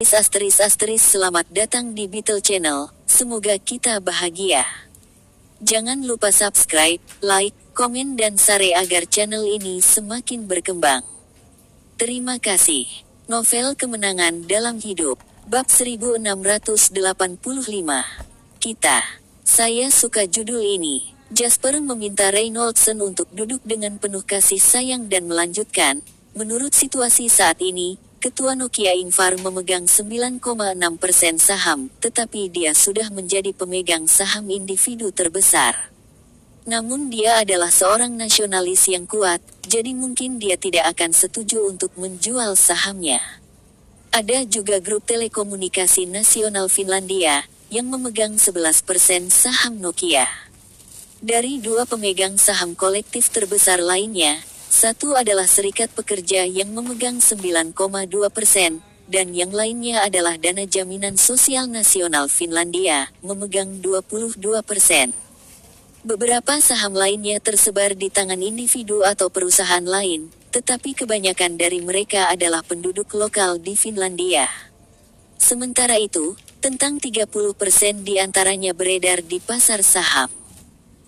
Selamat datang di Beetle Channel, semoga kita bahagia. Jangan lupa subscribe, like, komen dan share agar channel ini semakin berkembang. Terima kasih. Novel Kemenangan Dalam Hidup, bab 1685. Saya suka judul ini. Jasper meminta Reynoldson untuk duduk dengan penuh kasih sayang dan melanjutkan, menurut situasi saat ini, Ketua Nokia Ingvar memegang 9,6% saham, tetapi dia sudah menjadi pemegang saham individu terbesar. Namun dia adalah seorang nasionalis yang kuat, jadi mungkin dia tidak akan setuju untuk menjual sahamnya. Ada juga grup telekomunikasi nasional Finlandia, yang memegang 11% saham Nokia. Dari dua pemegang saham kolektif terbesar lainnya, satu adalah Serikat Pekerja yang memegang 9,2%, dan yang lainnya adalah Dana Jaminan Sosial Nasional Finlandia, memegang 22%. Beberapa saham lainnya tersebar di tangan individu atau perusahaan lain, tetapi kebanyakan dari mereka adalah penduduk lokal di Finlandia. Sementara itu, tentang 30% di antaranya beredar di pasar saham.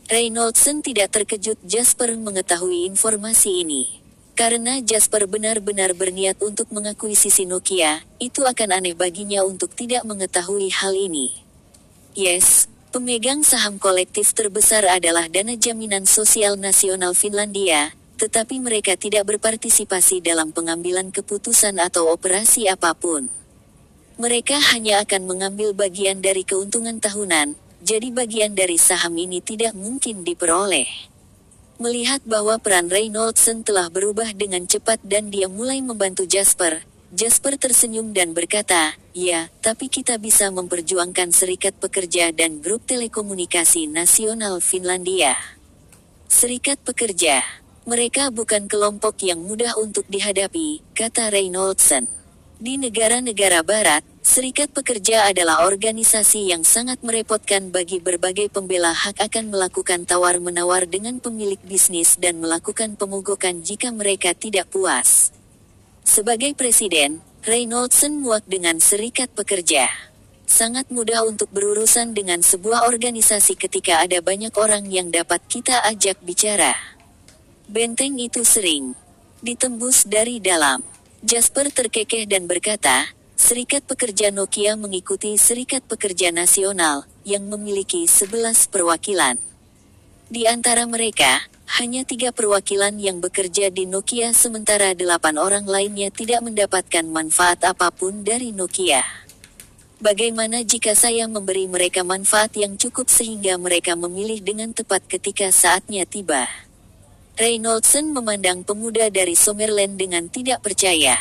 Reynoldson tidak terkejut Jasper mengetahui informasi ini. Karena Jasper benar-benar berniat untuk mengakuisisi Nokia, itu akan aneh baginya untuk tidak mengetahui hal ini. Yes, pemegang saham kolektif terbesar adalah Dana Jaminan Sosial Nasional Finlandia, tetapi mereka tidak berpartisipasi dalam pengambilan keputusan atau operasi apapun. Mereka hanya akan mengambil bagian dari keuntungan tahunan, jadi bagian dari saham ini tidak mungkin diperoleh. Melihat bahwa peran Reynoldson telah berubah dengan cepat dan dia mulai membantu Jasper tersenyum dan berkata, "Ya, tapi kita bisa memperjuangkan Serikat Pekerja dan Grup Telekomunikasi Nasional Finlandia." Serikat Pekerja. Mereka bukan kelompok yang mudah untuk dihadapi, kata Reynoldson. Di negara-negara barat, Serikat Pekerja adalah organisasi yang sangat merepotkan bagi berbagai pembela hak akan melakukan tawar-menawar dengan pemilik bisnis dan melakukan pemogokan jika mereka tidak puas. Sebagai presiden, Reynoldson muak dengan Serikat Pekerja. Sangat mudah untuk berurusan dengan sebuah organisasi ketika ada banyak orang yang dapat kita ajak bicara. Benteng itu sering ditembus dari dalam. Jasper terkekeh dan berkata, Serikat Pekerja Nokia mengikuti Serikat Pekerja Nasional, yang memiliki 11 perwakilan. Di antara mereka, hanya 3 perwakilan yang bekerja di Nokia sementara 8 orang lainnya tidak mendapatkan manfaat apapun dari Nokia. Bagaimana jika saya memberi mereka manfaat yang cukup sehingga mereka memilih dengan tepat ketika saatnya tiba? Reynoldson memandang pemuda dari Sommerland dengan tidak percaya.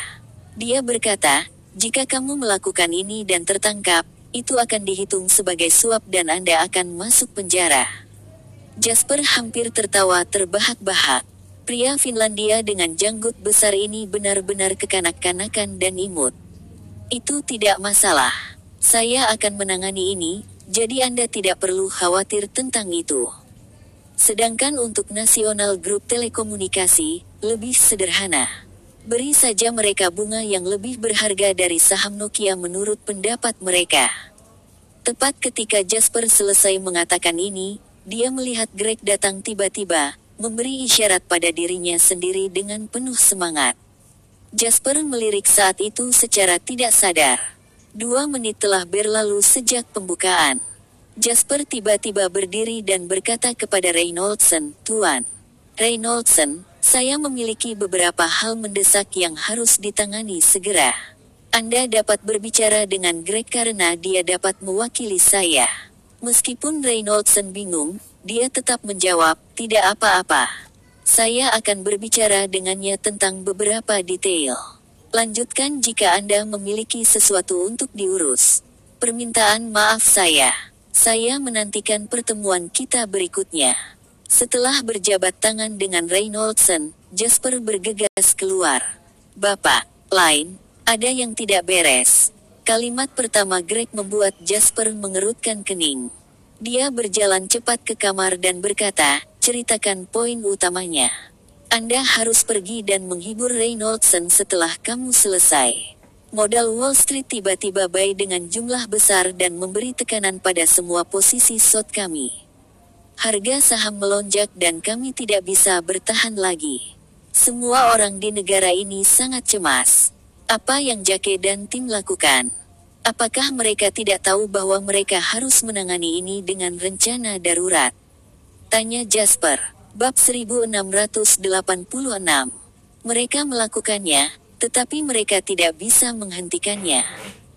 Dia berkata, jika kamu melakukan ini dan tertangkap, itu akan dihitung sebagai suap dan Anda akan masuk penjara. Jasper hampir tertawa terbahak-bahak. Pria Finlandia dengan janggut besar ini benar-benar kekanak-kanakan dan imut. Itu tidak masalah. Saya akan menangani ini, jadi Anda tidak perlu khawatir tentang itu. Sedangkan untuk Nasional Grup Telekomunikasi, lebih sederhana. Beri saja mereka bunga yang lebih berharga dari saham Nokia menurut pendapat mereka. Tepat ketika Jasper selesai mengatakan ini, dia melihat Greg datang tiba-tiba, memberi isyarat pada dirinya sendiri dengan penuh semangat. Jasper melirik saat itu secara tidak sadar. 2 menit telah berlalu sejak pembukaan. Jasper tiba-tiba berdiri dan berkata kepada Reynoldson, "Tuan Reynoldson, saya memiliki beberapa hal mendesak yang harus ditangani segera. Anda dapat berbicara dengan Greg karena dia dapat mewakili saya." Meskipun Reynoldson bingung, dia tetap menjawab, "Tidak apa-apa. Saya akan berbicara dengannya tentang beberapa detail. Lanjutkan jika Anda memiliki sesuatu untuk diurus. Permintaan maaf saya. Saya menantikan pertemuan kita berikutnya." Setelah berjabat tangan dengan Reynoldson, Jasper bergegas keluar. "Bapak, lain, ada yang tidak beres." Kalimat pertama Greg membuat Jasper mengerutkan kening. Dia berjalan cepat ke kamar dan berkata, "Ceritakan poin utamanya. Anda harus pergi dan menghibur Reynoldson setelah kamu selesai." Modal Wall Street tiba-tiba buy dengan jumlah besar dan memberi tekanan pada semua posisi short kami. Harga saham melonjak dan kami tidak bisa bertahan lagi. Semua orang di negara ini sangat cemas. Apa yang Jake dan tim lakukan? Apakah mereka tidak tahu bahwa mereka harus menangani ini dengan rencana darurat? Tanya Jasper. Bab 1686. Mereka melakukannya, tetapi mereka tidak bisa menghentikannya.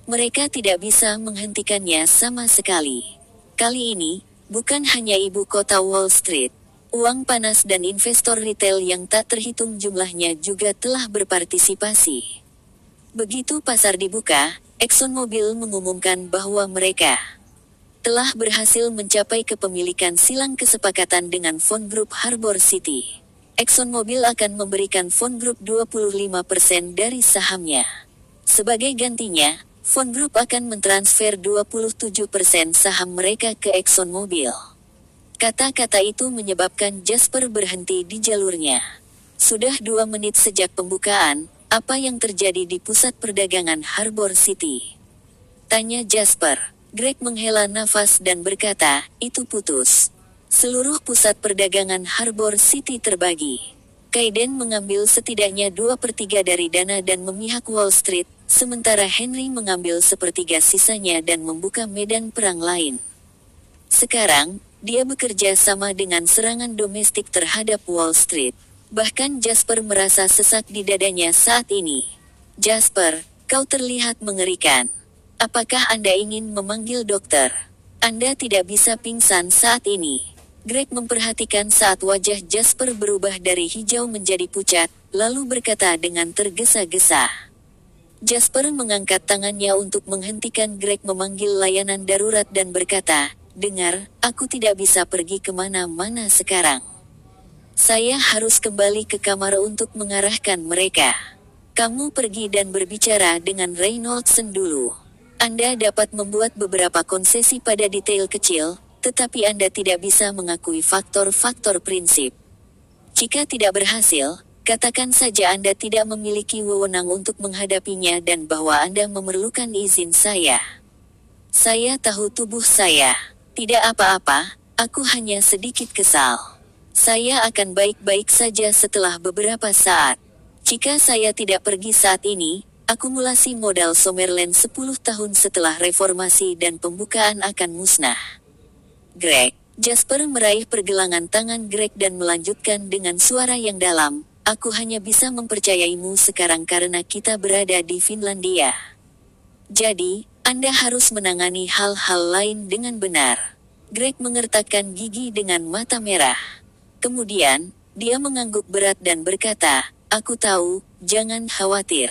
Mereka tidak bisa menghentikannya sama sekali. Kali ini, bukan hanya ibu kota Wall Street. Uang panas dan investor retail yang tak terhitung jumlahnya juga telah berpartisipasi. Begitu pasar dibuka, ExxonMobil mengumumkan bahwa mereka telah berhasil mencapai kepemilikan silang kesepakatan dengan Fund Group Harbor City. ExxonMobil akan memberikan Fund Group 25% dari sahamnya. Sebagai gantinya, Fund Group akan mentransfer 27% saham mereka ke ExxonMobil. Kata-kata itu menyebabkan Jasper berhenti di jalurnya. Sudah 2 menit sejak pembukaan, apa yang terjadi di pusat perdagangan Harbor City? Tanya Jasper. Greg menghela nafas dan berkata, itu putus. Seluruh pusat perdagangan Harbor City terbagi. Kaiden mengambil setidaknya 2/3 dari dana dan memihak Wall Street, sementara Henry mengambil 1/3 sisanya dan membuka medan perang lain. Sekarang, dia bekerja sama dengan serangan domestik terhadap Wall Street. Bahkan Jasper merasa sesak di dadanya saat ini. Jasper, kau terlihat mengerikan. Apakah Anda ingin memanggil dokter? Anda tidak bisa pingsan saat ini. Greg memperhatikan saat wajah Jasper berubah dari hijau menjadi pucat, lalu berkata dengan tergesa-gesa. Jasper mengangkat tangannya untuk menghentikan Greg memanggil layanan darurat dan berkata, dengar, aku tidak bisa pergi kemana-mana sekarang. Saya harus kembali ke kamar untuk mengarahkan mereka. Kamu pergi dan berbicara dengan Reynoldson dulu. Anda dapat membuat beberapa konsesi pada detail kecil, tetapi Anda tidak bisa mengakui faktor-faktor prinsip. Jika tidak berhasil, katakan saja Anda tidak memiliki wewenang untuk menghadapinya dan bahwa Anda memerlukan izin saya. Saya tahu tubuh saya. Tidak apa-apa, aku hanya sedikit kesal. Saya akan baik-baik saja setelah beberapa saat. Jika saya tidak pergi saat ini, akumulasi modal Summerland 10 tahun setelah reformasi dan pembukaan akan musnah. Greg. Jasper meraih pergelangan tangan Greg dan melanjutkan dengan suara yang dalam, aku hanya bisa mempercayaimu sekarang karena kita berada di Finlandia. Jadi, Anda harus menangani hal-hal lain dengan benar. Greg mengertakkan gigi dengan mata merah. Kemudian, dia mengangguk berat dan berkata, aku tahu, jangan khawatir.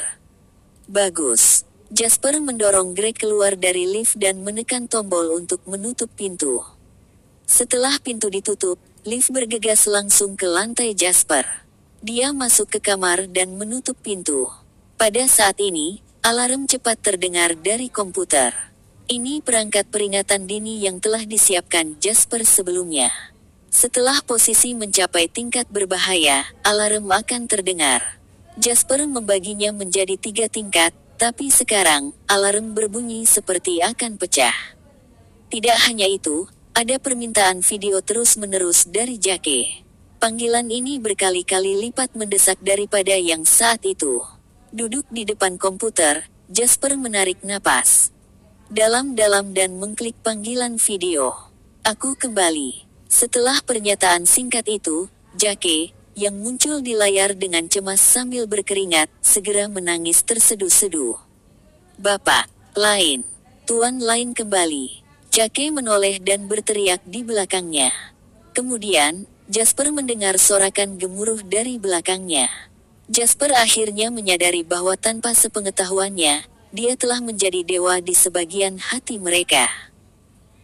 Bagus. Jasper mendorong Greg keluar dari lift dan menekan tombol untuk menutup pintu. Setelah pintu ditutup, lift bergegas langsung ke lantai Jasper. Dia masuk ke kamar dan menutup pintu. Pada saat ini, alarm cepat terdengar dari komputer. Ini perangkat peringatan dini yang telah disiapkan Jasper sebelumnya. Setelah posisi mencapai tingkat berbahaya, alarm akan terdengar. Jasper membaginya menjadi 3 tingkat, tapi sekarang, alarm berbunyi seperti akan pecah. Tidak hanya itu, ada permintaan video terus-menerus dari Jake. Panggilan ini berkali-kali lipat mendesak daripada yang saat itu. Duduk di depan komputer, Jasper menarik napas dalam-dalam dan mengklik panggilan video. Aku kembali. Setelah pernyataan singkat itu, Jake, yang muncul di layar dengan cemas sambil berkeringat, segera menangis terseduh-seduh. Bapak, Lain. Tuan Lain kembali. Jake menoleh dan berteriak di belakangnya. Kemudian, Jasper mendengar sorakan gemuruh dari belakangnya. Jasper akhirnya menyadari bahwa tanpa sepengetahuannya, dia telah menjadi dewa di sebagian hati mereka.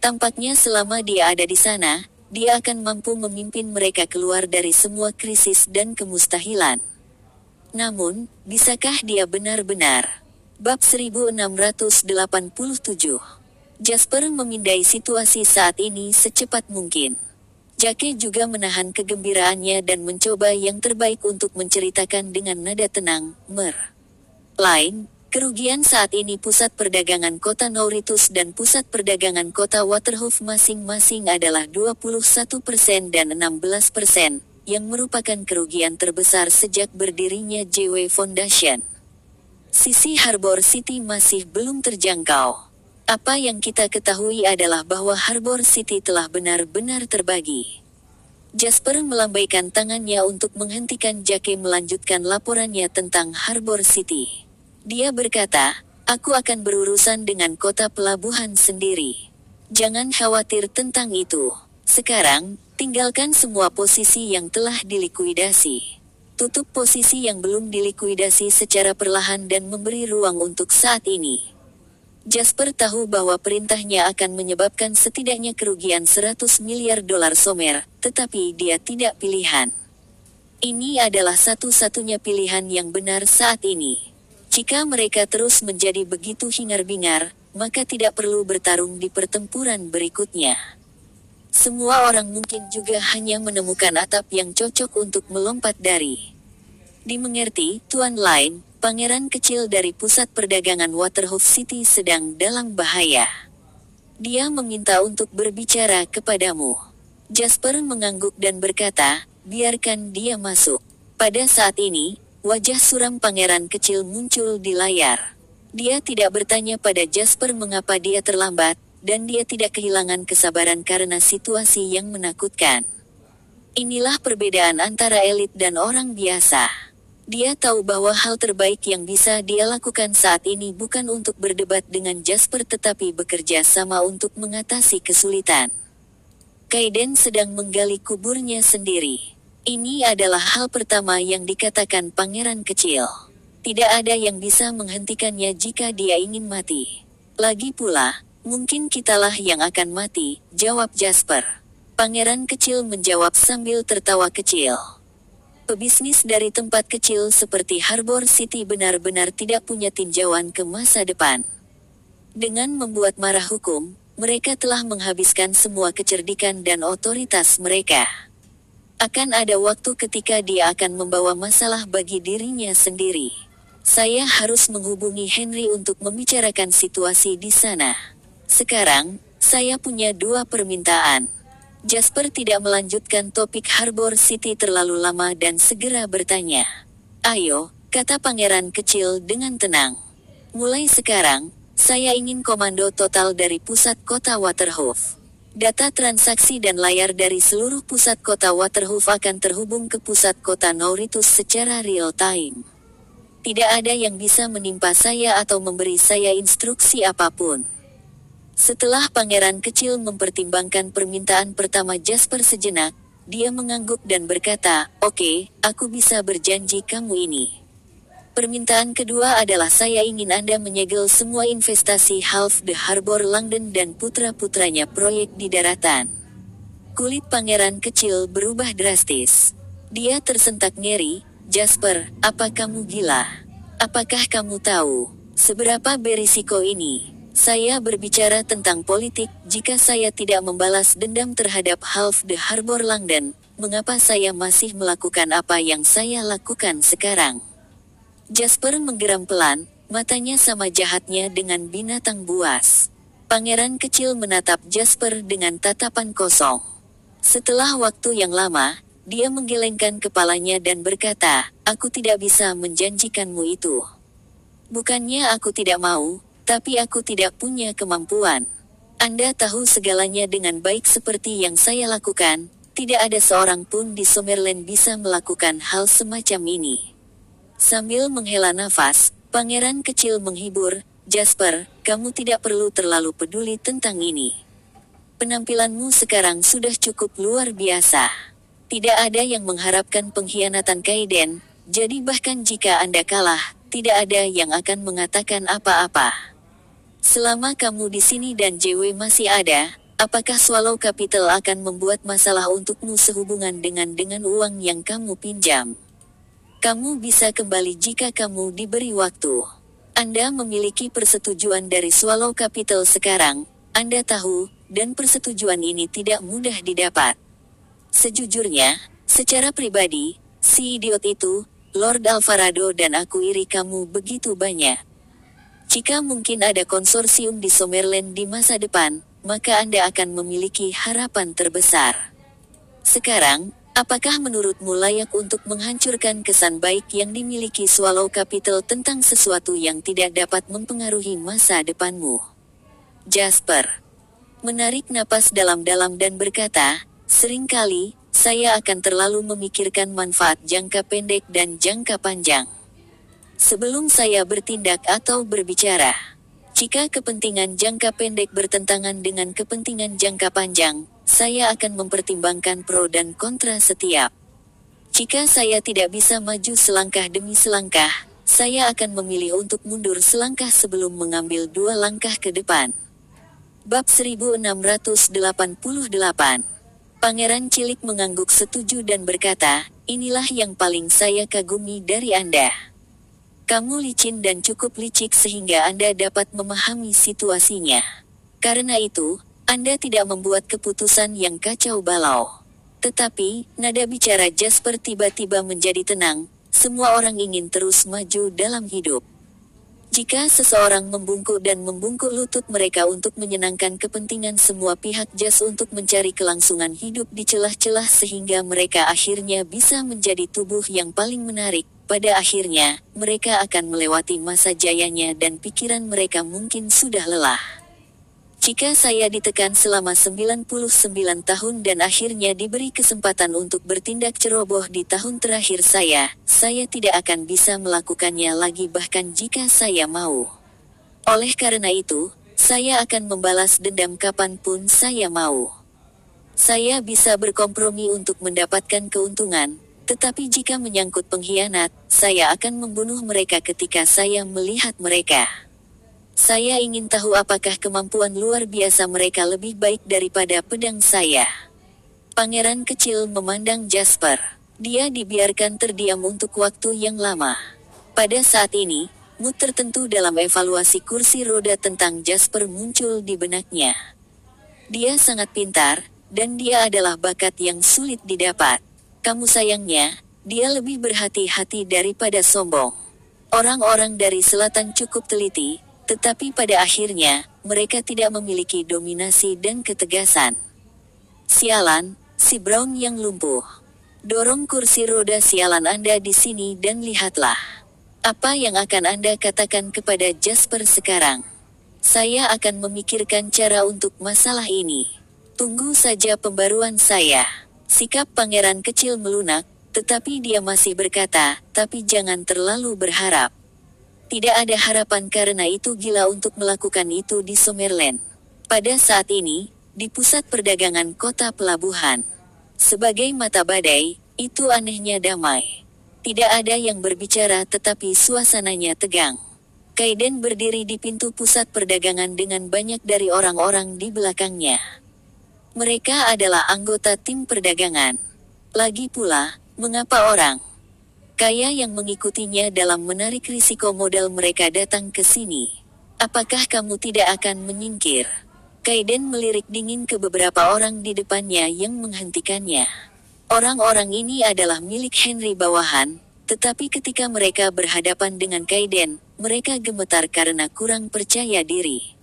Tampaknya selama dia ada di sana, dia akan mampu memimpin mereka keluar dari semua krisis dan kemustahilan. Namun, bisakah dia benar-benar? Bab 1687. Jasper memindai situasi saat ini secepat mungkin. Jake juga menahan kegembiraannya dan mencoba yang terbaik untuk menceritakan dengan nada tenang, Lain, Kerugian saat ini pusat perdagangan kota Mauritius dan pusat perdagangan kota Waterhoof masing-masing adalah 21% dan 16%, yang merupakan kerugian terbesar sejak berdirinya JW Foundation. Sisi Harbour City masih belum terjangkau. Apa yang kita ketahui adalah bahwa Harbour City telah benar-benar terbagi. Jasper melambaikan tangannya untuk menghentikan Jake melanjutkan laporannya tentang Harbour City. Dia berkata, "Aku akan berurusan dengan kota pelabuhan sendiri. Jangan khawatir tentang itu. Sekarang, tinggalkan semua posisi yang telah dilikuidasi. Tutup posisi yang belum dilikuidasi secara perlahan dan memberi ruang untuk saat ini." Jasper tahu bahwa perintahnya akan menyebabkan setidaknya kerugian 100 miliar dolar Somer, tetapi dia tidak pilihan. Ini adalah satu-satunya pilihan yang benar saat ini. Jika mereka terus menjadi begitu hingar-bingar, maka tidak perlu bertarung di pertempuran berikutnya. Semua orang mungkin juga hanya menemukan atap yang cocok untuk melompat dari. Dimengerti, Tuan Line, pangeran kecil dari pusat perdagangan Waterhoof City sedang dalam bahaya. Dia meminta untuk berbicara kepadamu. Jasper mengangguk dan berkata, "Biarkan dia masuk." Pada saat ini, wajah suram pangeran kecil muncul di layar. Dia tidak bertanya pada Jasper mengapa dia terlambat, dan dia tidak kehilangan kesabaran karena situasi yang menakutkan. Inilah perbedaan antara elit dan orang biasa. Dia tahu bahwa hal terbaik yang bisa dia lakukan saat ini bukan untuk berdebat dengan Jasper tetapi bekerja sama untuk mengatasi kesulitan. Kaiden sedang menggali kuburnya sendiri. Ini adalah hal pertama yang dikatakan pangeran kecil. Tidak ada yang bisa menghentikannya jika dia ingin mati. Lagi pula, mungkin kitalah yang akan mati, jawab Jasper. Pangeran kecil menjawab sambil tertawa kecil. Pebisnis dari tempat kecil seperti Harbour City benar-benar tidak punya tinjauan ke masa depan. Dengan membuat marah hukum, mereka telah menghabiskan semua kecerdikan dan otoritas mereka. Akan ada waktu ketika dia akan membawa masalah bagi dirinya sendiri. Saya harus menghubungi Henry untuk membicarakan situasi di sana. Sekarang, saya punya 2 permintaan. Jasper tidak melanjutkan topik Harbour City terlalu lama dan segera bertanya. "Ayo," kata pangeran kecil dengan tenang. "Mulai sekarang, saya ingin komando total dari pusat kota Waterhoof. Data transaksi dan layar dari seluruh pusat kota Waterhoof akan terhubung ke pusat kota Mauritius secara real time. Tidak ada yang bisa menimpa saya atau memberi saya instruksi apapun." Setelah pangeran kecil mempertimbangkan permintaan pertama Jasper sejenak, dia mengangguk dan berkata, "Oke, aku bisa berjanji kamu ini. Permintaan kedua adalah saya ingin Anda menyegel semua investasi Half the Harbour London dan putra-putranya proyek di daratan." Kulit pangeran kecil berubah drastis. Dia tersentak ngeri. "Jasper, apa kamu gila? Apakah kamu tahu seberapa berisiko ini? Saya berbicara tentang politik. Jika saya tidak membalas dendam terhadap Half the Harbour London, mengapa saya masih melakukan apa yang saya lakukan sekarang?" Jasper menggeram pelan, matanya sama jahatnya dengan binatang buas. Pangeran kecil menatap Jasper dengan tatapan kosong. Setelah waktu yang lama, dia menggelengkan kepalanya dan berkata, "Aku tidak bisa menjanjikanmu itu. Bukannya aku tidak mau, tapi aku tidak punya kemampuan. Anda tahu segalanya dengan baik seperti yang saya lakukan, tidak ada seorang pun di Summerland bisa melakukan hal semacam ini." Sambil menghela nafas, pangeran kecil menghibur, "Jasper, kamu tidak perlu terlalu peduli tentang ini. Penampilanmu sekarang sudah cukup luar biasa. Tidak ada yang mengharapkan pengkhianatan Kaiden, jadi bahkan jika Anda kalah, tidak ada yang akan mengatakan apa-apa. Selama kamu di sini dan JW masih ada, apakah Swallow Capital akan membuat masalah untukmu sehubungan dengan uang yang kamu pinjam? Kamu bisa kembali jika kamu diberi waktu. Anda memiliki persetujuan dari Swallow Capital sekarang, Anda tahu, dan persetujuan ini tidak mudah didapat. Sejujurnya, secara pribadi, si idiot itu, Lord Alvarado dan aku iri kamu begitu banyak. Jika mungkin ada konsorsium di Summerland di masa depan, maka Anda akan memiliki harapan terbesar. Sekarang, apakah menurutmu layak untuk menghancurkan kesan baik yang dimiliki Swallow Capital tentang sesuatu yang tidak dapat mempengaruhi masa depanmu? Jasper menarik napas dalam-dalam dan berkata, seringkali, saya akan terlalu memikirkan manfaat jangka pendek dan jangka panjang sebelum saya bertindak atau berbicara. Jika kepentingan jangka pendek bertentangan dengan kepentingan jangka panjang, saya akan mempertimbangkan pro dan kontra setiap. Jika saya tidak bisa maju selangkah demi selangkah, saya akan memilih untuk mundur selangkah sebelum mengambil 2 langkah ke depan. Bab 1688. Pangeran Cilik mengangguk setuju dan berkata, inilah yang paling saya kagumi dari Anda. Kamu licin dan cukup licik sehingga Anda dapat memahami situasinya. Karena itu, Anda tidak membuat keputusan yang kacau balau. Tetapi, nada bicara Jasper tiba-tiba menjadi tenang, semua orang ingin terus maju dalam hidup. Jika seseorang membungkuk dan membungkuk lutut mereka untuk menyenangkan kepentingan semua pihak jas untuk mencari kelangsungan hidup di celah-celah sehingga mereka akhirnya bisa menjadi tubuh yang paling menarik, pada akhirnya, mereka akan melewati masa jayanya dan pikiran mereka mungkin sudah lelah. Jika saya ditekan selama 99 tahun dan akhirnya diberi kesempatan untuk bertindak ceroboh di tahun terakhir saya tidak akan bisa melakukannya lagi bahkan jika saya mau. Oleh karena itu, saya akan membalas dendam kapanpun saya mau. Saya bisa berkompromi untuk mendapatkan keuntungan, tetapi jika menyangkut pengkhianat, saya akan membunuh mereka ketika saya melihat mereka. Saya ingin tahu apakah kemampuan luar biasa mereka lebih baik daripada pedang saya. Pangeran kecil memandang Jasper. Dia dibiarkan terdiam untuk waktu yang lama. Pada saat ini, mood tertentu dalam evaluasi kursi roda tentang Jasper muncul di benaknya. Dia sangat pintar, dan dia adalah bakat yang sulit didapat. Kamu sayangnya, dia lebih berhati-hati daripada sombong. Orang-orang dari selatan cukup teliti, tetapi pada akhirnya, mereka tidak memiliki dominasi dan ketegasan. Sialan, si Brown yang lumpuh. Dorong kursi roda sialan Anda di sini dan lihatlah. Apa yang akan Anda katakan kepada Jasper sekarang? Saya akan memikirkan cara untuk masalah ini. Tunggu saja pembaruan saya. Sikap pangeran kecil melunak, tetapi dia masih berkata, tapi jangan terlalu berharap. Tidak ada harapan karena itu gila untuk melakukan itu di Summerland. Pada saat ini, di pusat perdagangan kota pelabuhan. Sebagai mata badai, itu anehnya damai. Tidak ada yang berbicara tetapi suasananya tegang. Kaiden berdiri di pintu pusat perdagangan dengan banyak dari orang-orang di belakangnya. Mereka adalah anggota tim perdagangan. Lagi pula, mengapa orang kaya yang mengikutinya dalam menarik risiko modal mereka datang ke sini? Apakah kamu tidak akan menyingkir? Kaiden melirik dingin ke beberapa orang di depannya yang menghentikannya. Orang-orang ini adalah milik Henry bawahan, tetapi ketika mereka berhadapan dengan Kaiden, mereka gemetar karena kurang percaya diri.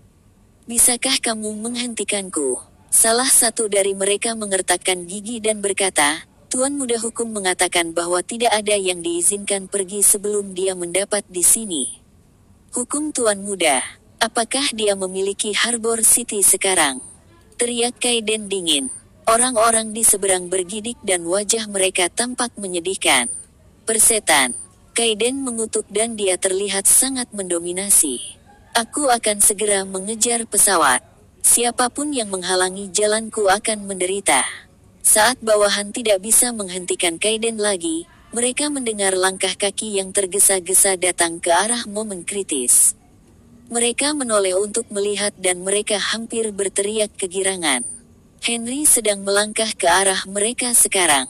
Bisakah kamu menghentikanku? Salah satu dari mereka mengertakkan gigi dan berkata, Tuan Muda Hukum mengatakan bahwa tidak ada yang diizinkan pergi sebelum dia mendapat di sini. Hukum Tuan Muda, apakah dia memiliki Harbor City sekarang? Teriak Kaiden dingin. Orang-orang di seberang bergidik dan wajah mereka tampak menyedihkan. Persetan. Kaiden mengutuk dan dia terlihat sangat mendominasi. Aku akan segera mengejar pesawat. Siapapun yang menghalangi jalanku akan menderita. Saat bawahan tidak bisa menghentikan Kaiden lagi, mereka mendengar langkah kaki yang tergesa-gesa datang ke arah momen kritis. Mereka menoleh untuk melihat dan mereka hampir berteriak kegirangan. Henry sedang melangkah ke arah mereka sekarang.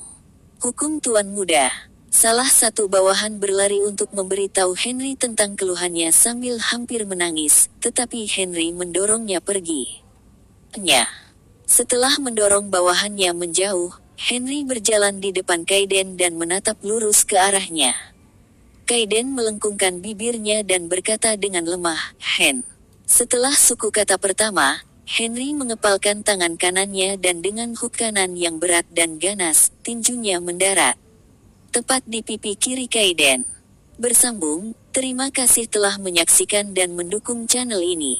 Hukum Tuan Muda. Salah satu bawahan berlari untuk memberitahu Henry tentang keluhannya sambil hampir menangis, tetapi Henry mendorongnya pergi. Setelah mendorong bawahannya menjauh, Henry berjalan di depan Kaiden dan menatap lurus ke arahnya. Kaiden melengkungkan bibirnya dan berkata dengan lemah, Hen. Setelah suku kata pertama, Henry mengepalkan tangan kanannya dan dengan hook kanan yang berat dan ganas, tinjunya mendarat tepat di pipi kiri Kaiden. Bersambung, terima kasih telah menyaksikan dan mendukung channel ini.